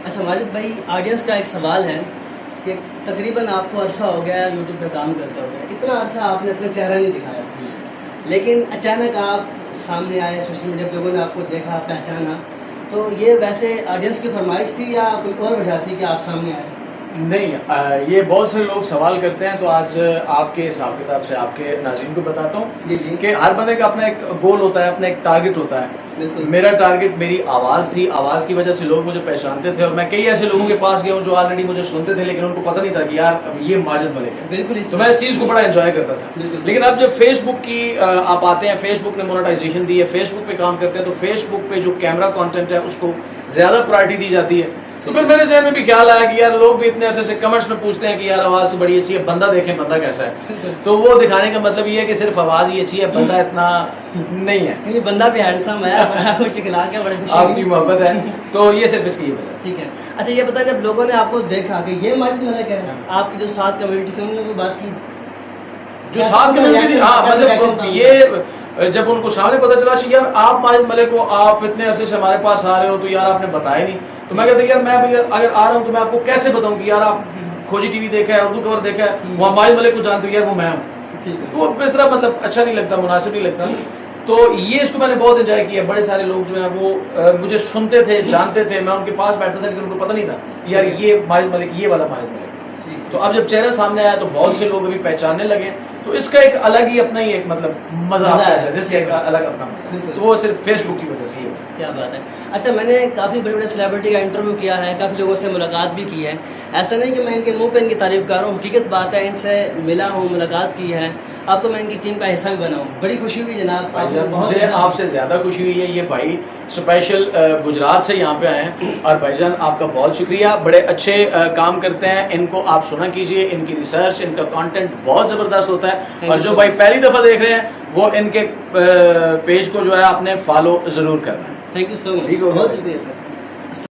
اچھا ماجد بھائی، آڈینس کا ایک سوال ہے کہ تقریباً آپ کو عرصہ ہو گیا یوٹیوب پہ کام کرتے ہو گیا، اتنا عرصہ آپ نے اپنا چہرہ نہیں دکھایا، لیکن اچانک آپ سامنے آئے، سوشل میڈیا پہ لوگوں نے آپ کو دیکھا، پہچانا، تو یہ ویسے آڈینس کی فرمائش تھی یا کوئی اور وجہ تھی کہ آپ سامنے آئے؟ نہیں، یہ بہت سے لوگ سوال کرتے ہیں، تو آج آپ کے حساب کتاب سے آپ کے ناظرین کو بتاتا ہوں جی کہ ہر بندے کا اپنا ایک گول ہوتا ہے، اپنا ایک ٹارگٹ ہوتا ہے۔ بالکل۔ میرا ٹارگٹ میری آواز تھی، آواز کی وجہ سے لوگ مجھے پہچانتے تھے، اور میں کئی ایسے لوگوں کے پاس گیا ہوں جو آلریڈی مجھے سنتے تھے لیکن ان کو پتہ نہیں تھا کہ یار اب یہ ماجد ملک ہے۔ بالکل، تو میں اس چیز کو بڑا انجوائے کرتا تھا۔ لیکن اب جب فیس بک کی آپ آتے ہیں، فیس بک نے مونیٹائزیشن دی ہے، فیس بک پہ کام کرتے ہیں، تو فیس بک پہ جو کیمرہ کانٹینٹ ہے اس کو زیادہ پرائرٹی دی جاتی ہے۔ تو پھر میرے ذہن میں بھی خیال آیا کہ یار لوگ بھی اتنے ایسے کمنٹس میں پوچھتے ہیں کہ یار آواز تو بڑی اچھی ہے، بندہ دیکھیں بندہ کیسا ہے۔ تو وہ دکھانے کا مطلب یہ ہے کہ صرف آواز ہی اچھی ہے، بندہ اتنا نہیں ہے۔ نہیں، بندہ بھی ہینڈسم ہے، بڑا خوش اخلاق ہے، بڑے خوشی آپ کی محبت ہے، تو یہ صرف اس کی وجہ ہے۔ ٹھیک ہے۔ اچھا یہ بتائیں، جب لوگوں نے آپ کو دیکھا کہ یہ ماجد ملک ہے، آپ کی جو ساتھ کمیونٹی سے انہوں نے کوئی بات کی؟ جو ساتھ کمیونٹی، ہاں مطلب یہ جب ان کو سامنے پتہ چلا کہ یار آپ ماجد ملک ہو، آپ اتنے عرصے سے ہمارے پاس آ رہے ہو، تو یار آپ نے بتایا نہیں۔ تو میں کہتا یار میں اگر آ رہا ہوں تو میں آپ کو کیسے بتاؤں کہ یار آپ کھوجی ٹی وی دیکھا ہے، اردو کور دیکھا ہے، وہ ماجد ملک کو جانتے ہو، یار وہ میں ہوں۔ تو اس طرح مطلب اچھا نہیں لگتا، مناسب نہیں لگتا۔ تو یہ اس کو میں نے بہت انجوائے کیا۔ بڑے سارے لوگ جو ہیں وہ مجھے سنتے تھے، جانتے تھے، میں ان کے پاس بیٹھتا تھا لیکن ان کو پتہ نہیں تھا یار یہ ماجد ملک، یہ والا ماجد ملک۔ تو اب جب چہرہ سامنے آیا تو بہت سے لوگ ابھی پہچاننے لگے، تو اس کا ایک الگ ہی اپنا ہی ایک مطلب مزہ آتا ہے، جس کا ایک الگ اپنا مزہ، تو وہ صرف فیس بک کی وجہ سے ہی ہے۔ کیا بات ہے۔ اچھا میں نے کافی بڑے بڑے سیلیبریٹی کا انٹرویو کیا ہے، کافی لوگوں سے ملاقات بھی کی ہے، ایسا نہیں کہ میں ان کے منہ پہ ان کی تعریف کر رہا ہوں، حقیقت بات ہے، ان سے ملا ہوں، ملاقات کی ہے، اب تو میں ان کی ٹیم کا حصہ بھی بنا ہوں، بڑی خوشی ہوئی جناب۔ مجھے آپ سے زیادہ خوشی ہوئی ہے، یہ بھائی اسپیشل گجرات سے یہاں پہ آئے ہیں، اور بھائی جان آپ کا بہت شکریہ، بڑے اچھے کام کرتے ہیں، ان کو آپ سنا کیجئے، ان کی ریسرچ، ان کا کانٹینٹ بہت زبردست ہوتا ہے، اور جو بھائی پہلی دفعہ دیکھ رہے ہیں وہ ان کے پیج کو جو ہے آپ نے فالو ضرور کرنا ہے۔ تھینک یو سو مچ، ٹھیک ہے، بہت شکریہ سر۔